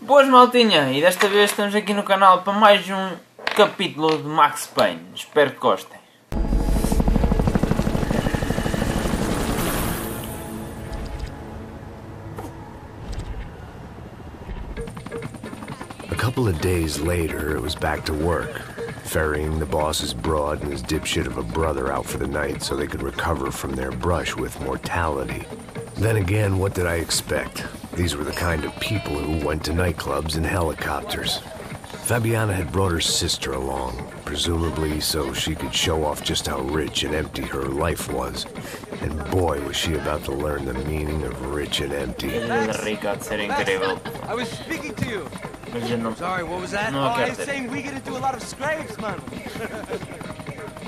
Boas, maltinha, e desta vez estamos aqui no canal para mais um capítulo de Max Payne. Espero que gostem. A couple of days later, it was back to work, ferrying the boss's broad and his dipshit of a brother out for the night so they could recover from their brush with mortality. Then again, what did I expect? These were the kind of people who went to nightclubs in helicopters. Fabiana had brought her sister along, presumably so she could show off just how rich and empty her life was. And boy, was she about to learn the meaning of rich and empty. Max, I was speaking to you. Sorry, what was that? I was saying we get into a lot of scrapes, man.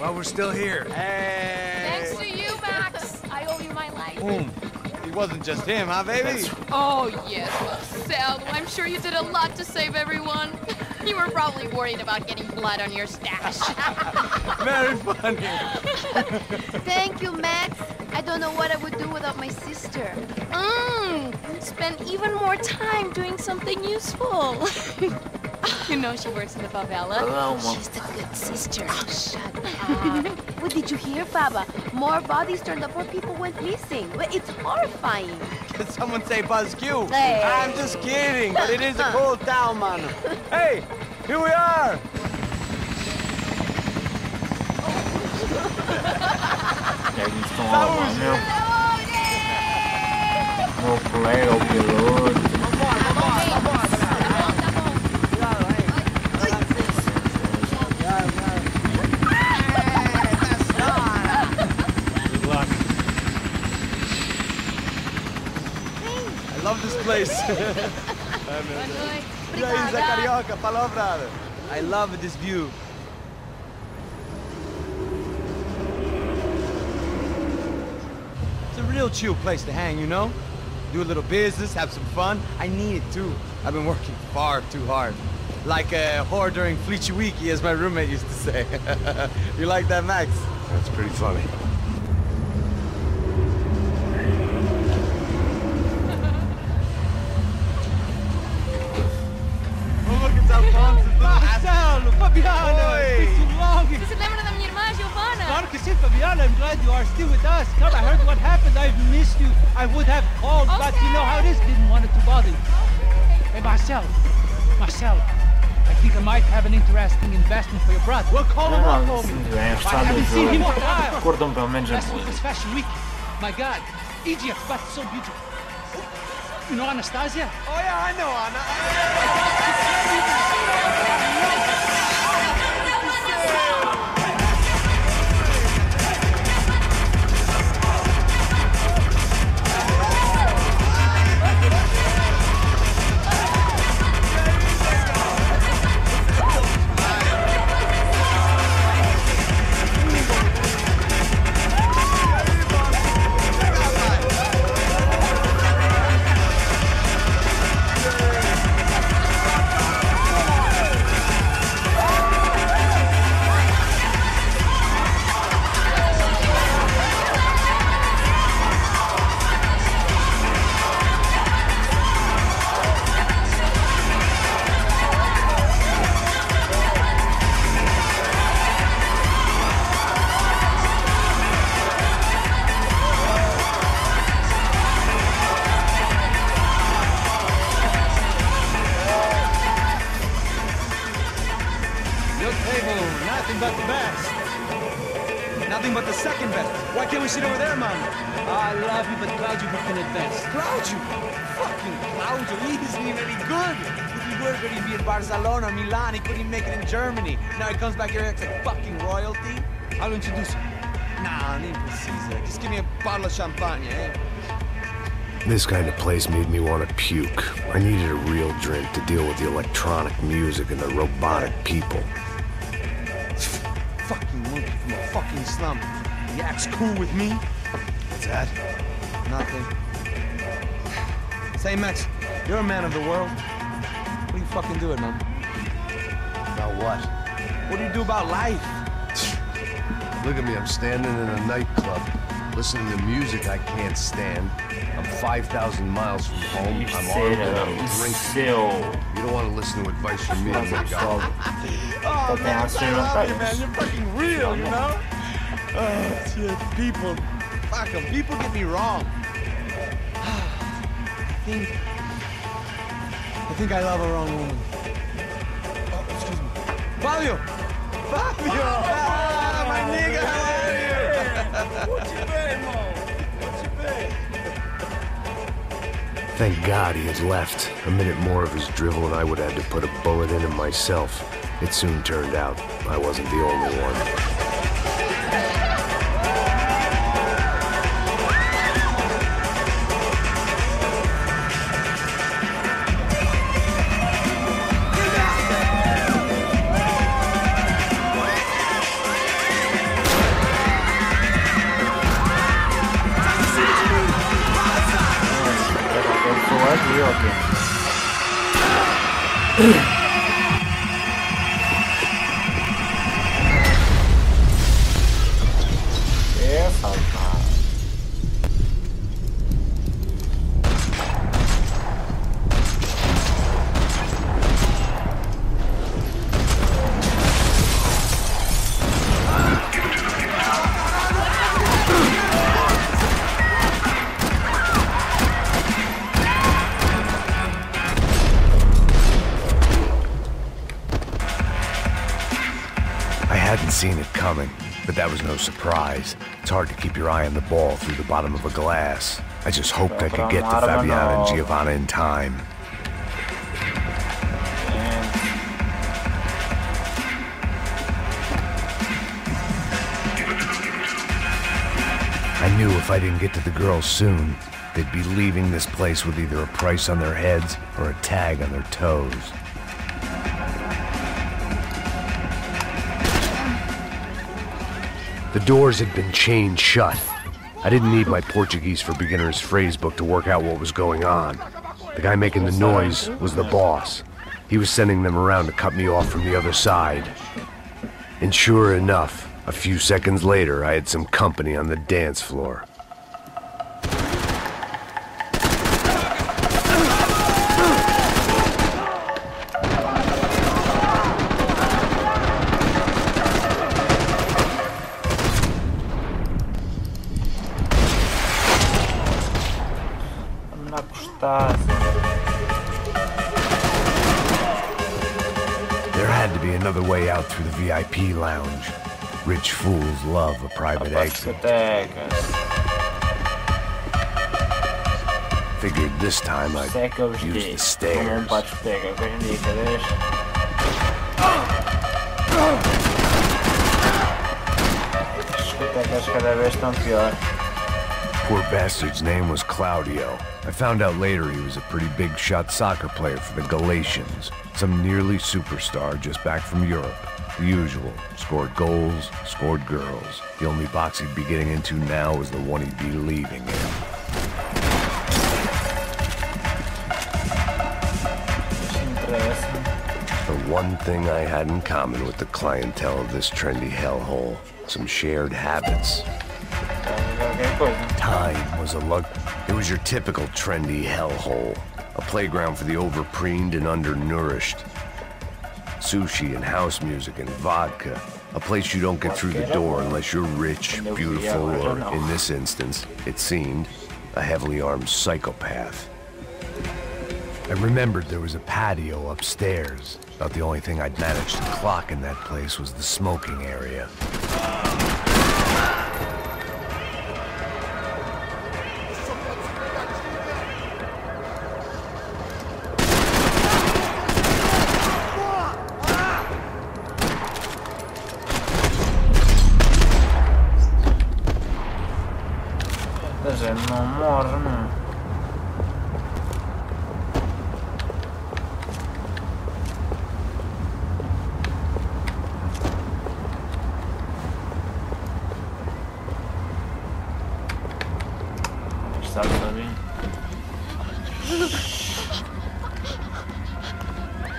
Well, we're still here. Hey. Thanks to you, Max. I owe you my life. It wasn't just him, huh, baby? Oh, yes, Marcel. I'm sure you did a lot to save everyone. You were probably worried about getting blood on your stash. Very funny. Thank you, Max. I don't know what I would do without my sister. Spend even more time doing something useful. You know she works in the favela. She's a good sister. Shut up. What did you hear, Baba? More bodies turned up where people went missing. It's horrifying. Did someone say Buzz Q? Hey. I'm just kidding, but it is a cool town, man. Hey, here we are. Meu colega, o piloto. I love this place. Carioca, palavra. I love this view. It's a real chill place to hang, you know? Do a little business, have some fun. I need it too. I've been working far too hard. Like a whore during Fleechy Weeky, as my roommate used to say. You like that, Max? That's pretty funny. Marcelo, Fabiana, it's been too long. Você lembra da minha irmã, Giovanna? Claro que sim, Fabiana. I'm glad you are still with us. Come, I heard what happened. I've missed you. I would have called, but you know how it is. Didn't want it to bother you. Hey, Marcelo, I think I might have an interesting investment for your brother. We'll call him up for me. I haven't seen him for a while. Curtam pelo menos a Last week was Fashion Week. My God, Egypt, but so beautiful. You know Anastasia? Oh yeah, I know Anna. Nothing but the best. Nothing but the second best. Why can't we sit over there, man? I love you, but Claudio can advance. Claudio? Fucking Claudio, he isn't even any good. If he were good, he'd be in Barcelona, Milan, he couldn't even make it in Germany. Now he comes back here and acts like fucking royalty. I'll introduce you. Nah, nem precisa. Just give me a bottle of champagne, eh? This kind of place made me want to puke. I needed a real drink to deal with the electronic music and the robotic people. Fucking monkey from a fucking slum. He acts cool with me. What's that? Nothing. Say, Max, you're a man of the world. What do you fucking do it, man? About what? What do you do about life? Look at me, I'm standing in a nightclub. listening to music I can't stand. I'm 5,000 miles from home. I'm armed and I'm drinking. You don't want to listen to advice from me, my God. Oh, man, you're fucking real, you know? Oh, shit, people. Fuck 'em. People get me wrong. I think I love a wrong woman. Oh, excuse me. Fabio! Fabio! Ah, my nigga, how are you? What you been, Mo? What you been? Thank God he had left. A minute more of his drivel and I would have had to put a bullet in him myself. It soon turned out I wasn't the only one. Seen it coming, but that was no surprise. It's hard to keep your eye on the ball through the bottom of a glass. I just hoped I could get to Fabiana and Giovanna in time. I knew if I didn't get to the girls soon, they'd be leaving this place with either a price on their heads or a tag on their toes. The doors had been chained shut. I didn't need my Portuguese for Beginners phrase book to work out what was going on. The guy making the noise was the boss. He was sending them around to cut me off from the other side. And sure enough, a few seconds later, I had some company on the dance floor. There had to be another way out through the VIP lounge. Rich fools love a private exit. Figured this time I'd use the stairs. Poor bastard's name was Claudio. I found out later he was a pretty big shot soccer player for the Galatians. Some nearly superstar just back from Europe. The usual. Scored goals, scored girls. The only box he'd be getting into now was the one he'd be leaving in. The one thing I had in common with the clientele of this trendy hellhole. Some shared habits. Time was a lug. It was your typical trendy hellhole. A playground for the overpreened and undernourished. Sushi and house music and vodka. A place you don't get through the door unless you're rich, beautiful, or, in this instance, it seemed, a heavily armed psychopath. I remembered there was a patio upstairs. About the only thing I'd managed to clock in that place was the smoking area. Não morre, não. Está bem.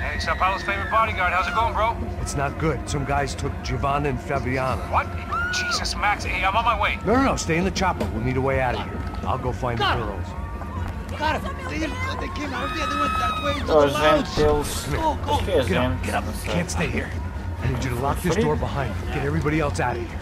Hey, Sao Paulo's favorite bodyguard. How's it going, bro? It's not good. Some guys took Giovanna and Fabiana. What? Jesus, Max, hey, I'm on my way. No, stay in the chopper. We'll need a way out of here. I'll go find the girls. Got him. They came out of there. They went that way to the Oh, lounge. gente, eles... Go. Get up. Can't stay here. I need you to lock this door behind you. Get everybody else out of here.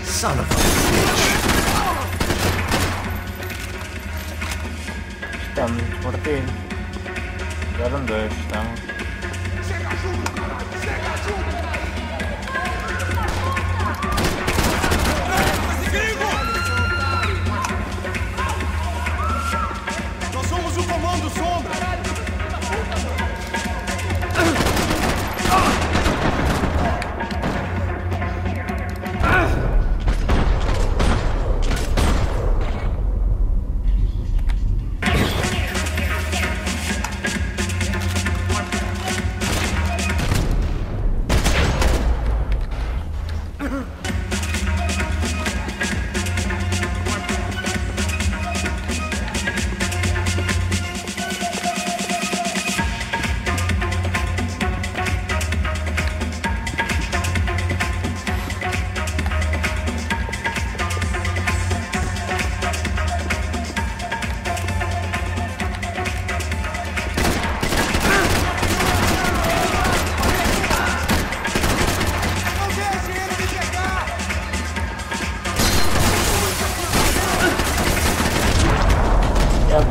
Son of a bitch. Estamos partidos. Já eram dois, então... Nós somos o Comando Sombra!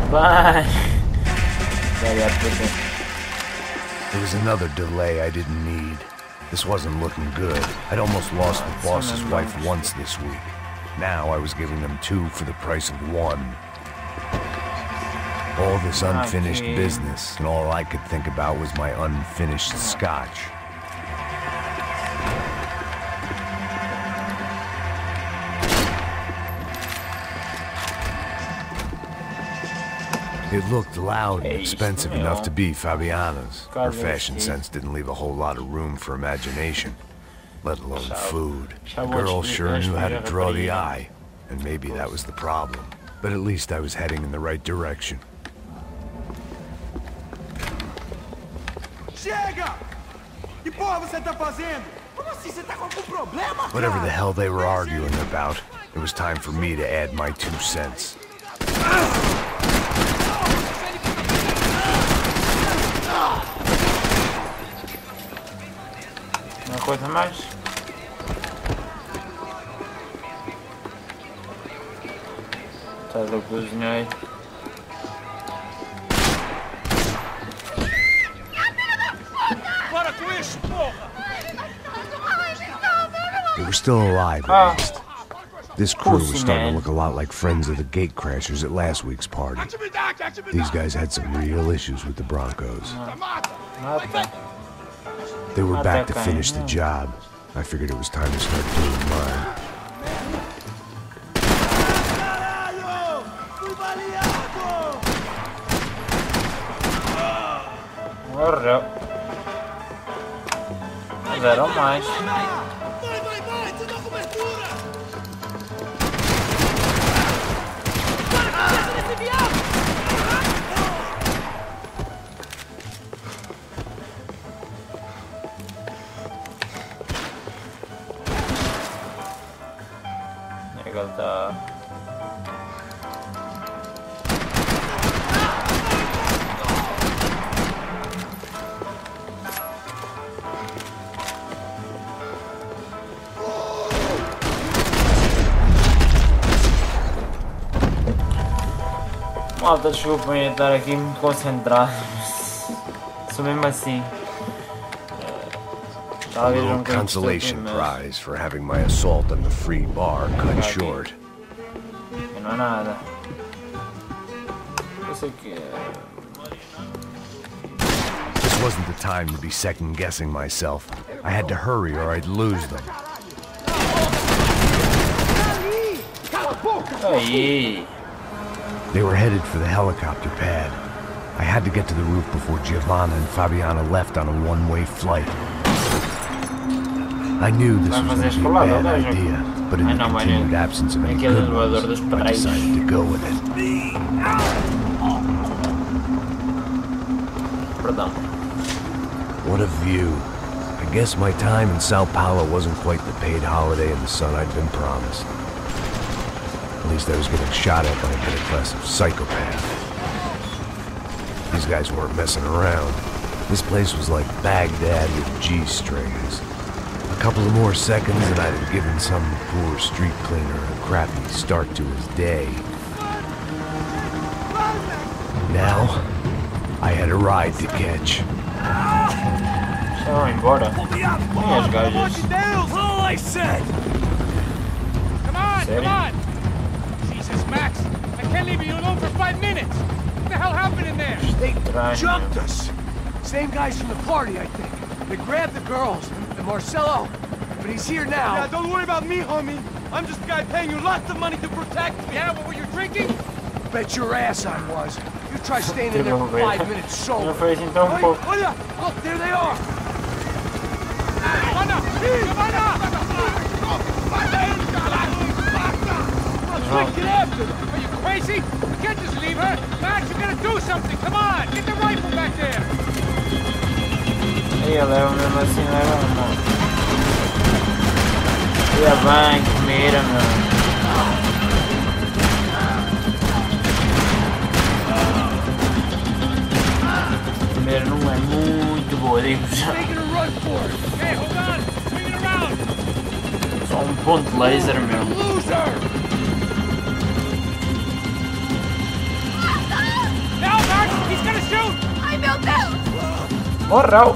Bye. There was another delay I didn't need. This wasn't looking good. I'd almost lost the boss's wife once this week. Now I was giving them 2 for the price of 1. All this unfinished business, and all I could think about was my unfinished scotch. It looked loud and expensive enough to be Fabiana's. Her fashion sense didn't leave a whole lot of room for imagination, let alone food. The girl sure knew how to draw the eye, and maybe that was the problem. But at least I was heading in the right direction. Chega! Que porra você tá fazendo? Como assim? Você tá com algum problema, cara? Whatever the hell they were arguing about, it was time for me to add my 2 cents. Uma coisa mais? Tá do cozinheiro. Para com isso, porra! They were still alive, at least. This crew was starting to look a lot like friends of the gatecrashers at last week's party. These guys had some real issues with the Broncos. They were back to finish the job. I figured it was time to start doing mine. Morreu. Mas eram mais. Ele tá... Malta, desculpem estar aqui muito concentrado, só mesmo assim. A little consolation prize for having my assault on the free bar cut short. Que não é nada. Eu sei que This wasn't the time to be second-guessing myself. I had to hurry or I'd lose them. Aí. They were headed for the helicopter pad. I had to get to the roof before Giovanna and Fabiana left on a one-way flight. I knew this was going to be a bad idea, but in the continued absence of any good ones, I decided to go with it. What a view. I guess my time in Sao Paulo wasn't quite the paid holiday in the sun I'd been promised. At least I was getting shot at by a middle-class psychopath. These guys weren't messing around. This place was like Baghdad with G-strings. A couple of more seconds and I'd have given some poor street cleaner a crappy start to his day. Now, I had a ride to catch. So embora. Minhas gajas. All I said. Come on, Sério? come on! Jesus, Max, I can't leave you alone for 5 minutes! What the hell happened in there? They Estranho. jumped us. Same guys from the party, I think. They grabbed the girls and Marcelo, but he's here now. Yeah, don't worry about me, homie. I'm just a guy paying you lots of money to protect me. Yeah, what were you drinking? Bet your ass I was. You try staying in there for 5 minutes sober. Não foi assim tão pouco. Olha, look, there they are. Come on up! Come on up! Quick, get after them! Are you crazy? You can't just leave her! Max, you gotta do something! Come on! Get the rifle back there! Aí ela leva mesmo assim, leva não. Ia bem, que mira, meu. Primeiro não é muito boa, digo já. Hey, hold on! Swing it around! Só ponto laser, meu. Now, Max! He's gonna shoot! Ai, meu Deus! Morreu!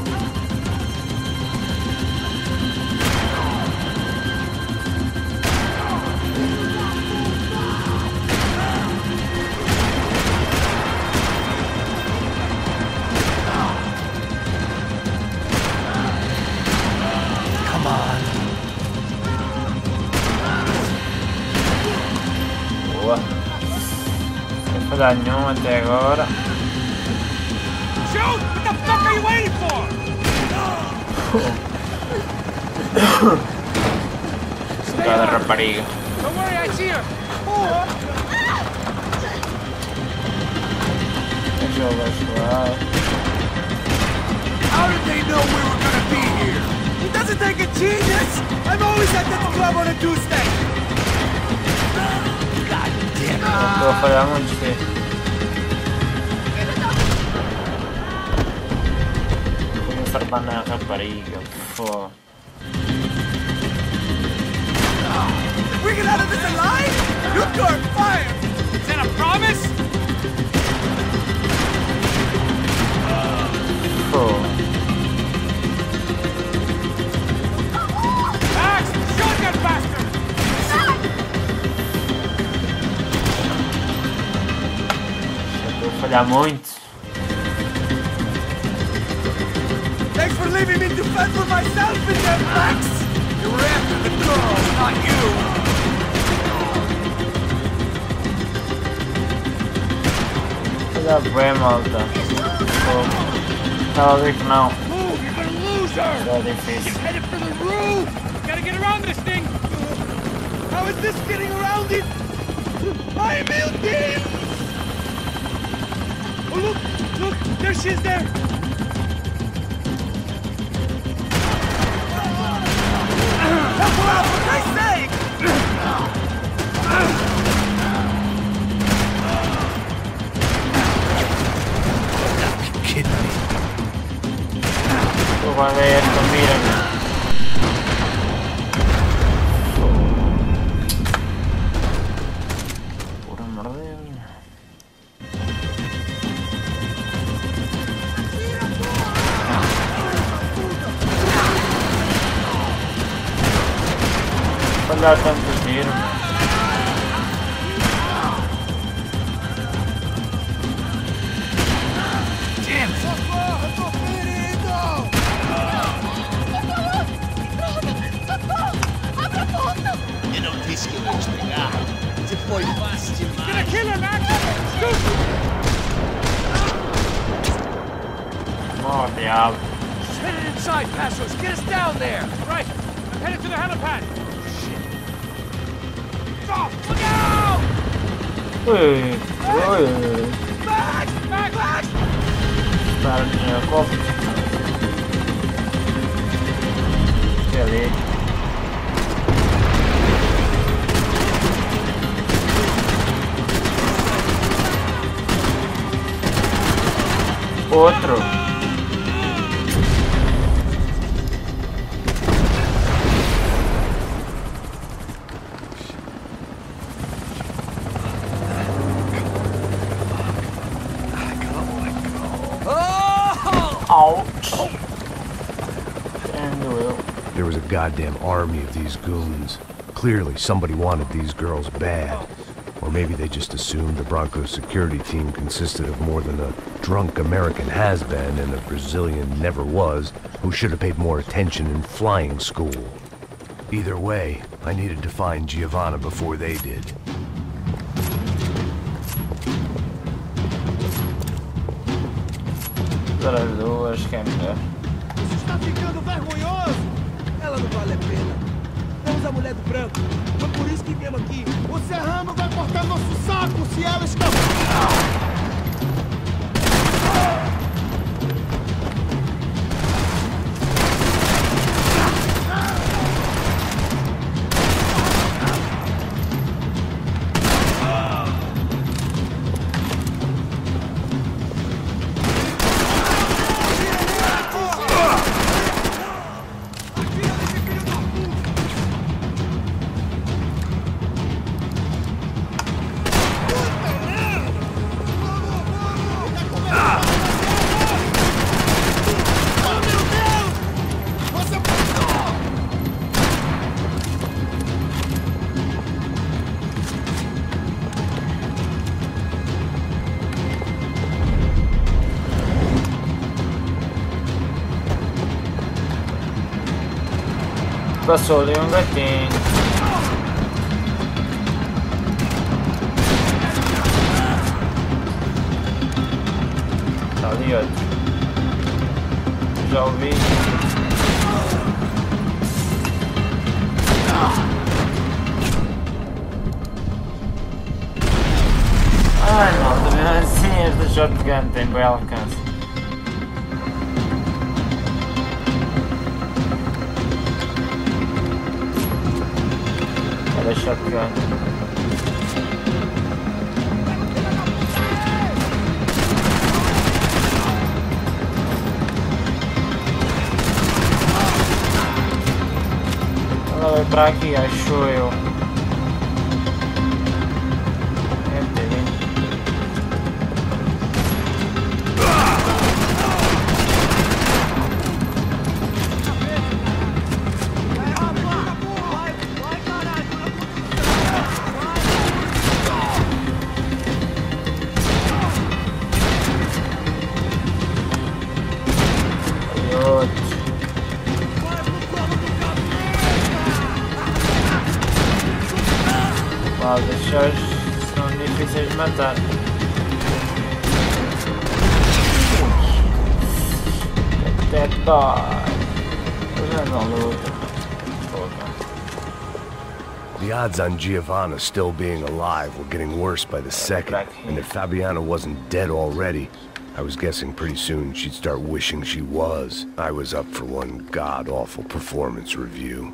Boa. Não foi dar nenhum até agora. Shoot! What the fuck are you waiting for? Cada rapariga. Don't worry, I see her! Deixa eu baixar. How did they know we were gonna be here? It doesn't take a genius. I'm always at this club on a Tuesday. God damn it. Estou a falhar muito feio. Vou farpar na rapariga. Fô. We get out of this alive? You two are fired. Is that a promise? Fô. Max! Shotgun bastard! Estou a falhar muito. Thanks for leaving me to fend for myself in there, Max. You were after the girls, not you. Falhar bem, malta. Estava a ver que não. Move, you're gonna lose her! Está difícil. Headed for the roof! Gotta get around this thing! How is this getting around it? I'm in. Oh, look, there she is there. Help her out, for Christ's sake! You're kidding me. Tú vas a ver esto, mírame. Por amor de Dios. Falhar tanto tiro. Eu não disse que eu ia te pegar. Você foi fácil demais. Gonna kill her, Max! Oh, diabo. Just head it inside, Passos. Get us down there. Right, I'm headed to the helipad! Stop! Look out! Ui, ui. Max! Max! Max! Para de cofre. ali. Outro. Ouch. There was a goddamn army of these goons. Clearly, somebody wanted these girls bad. Or maybe they just assumed the Broncos security team consisted of more than a drunk American has-been and a Brazilian never-was who should have paid more attention in flying school. Either way, I needed to find Giovanna before they did. Das duas, que é melhor. Isso está ficando vergonhoso! Ela não vale a pena. Temos a mulher do branco. Foi por isso que viemos aqui. O Serrano vai cortar nosso saco se ela escapar. Passou ali gatinho. Tá ali outro. Já ouvi. Ai não, também assim esta shotgun tem bom alcance. Era shotgun. Ela vai pra aqui, acho eu. As chaves são difíceis de matar. Até dói. Já não luta. The odds on Giovanna still being alive were getting worse by the second, and if Fabiana wasn't dead already, I was guessing pretty soon she'd start wishing she was. I was up for one god-awful performance review.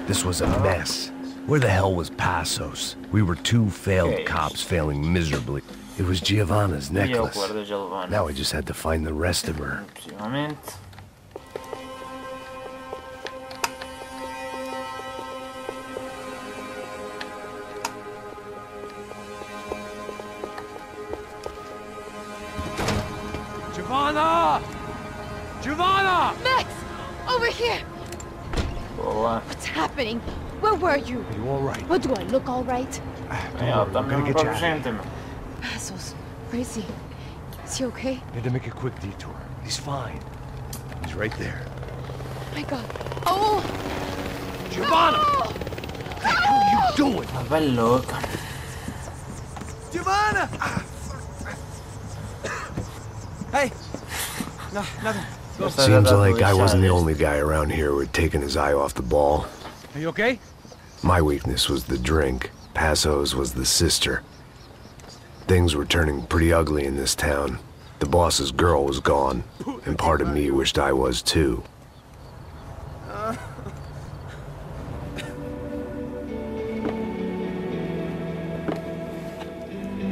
This was a mess. Where the hell was Passos? We were two failed cops failing miserably. It was Giovanna's necklace. Now I just had to find the rest of her. Giovanna! Giovanna! Max! Over here! Boa. What's happening? Where were you? Are you all right? What do I look all right? Ela tá mesmo pra gente, meu. Passos, where is he? Is he okay? Had to make a quick detour. He's fine. He's right there. Oh my God. Oh! Giovanna! No! What the hell are you doing? Tá bem louca. Giovanna! Hey! No, nothing. Seems like I wasn't the only guy around here who had taken his eye off the ball. Are you okay? My weakness was the drink. Passos was the sister. Things were turning pretty ugly in this town. The boss's girl was gone, and part of me wished I was too.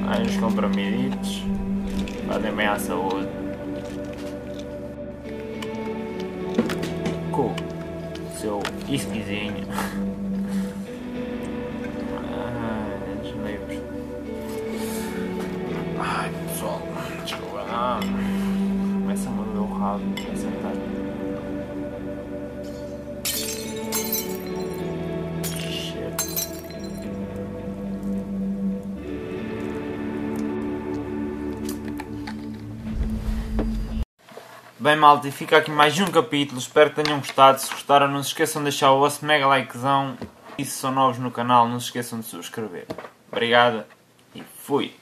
Os comprimidos fazem bem à saúde. Com o seu whiskyzinho. Livros. Ai pessoal, desculpa lá. Começa a mover o rabo a sentar. Bem malta, e fica aqui mais um capítulo, espero que tenham gostado. Se gostaram, não se esqueçam de deixar o vosso mega likezão. E se são novos no canal, não se esqueçam de subscrever. Obrigada e fui!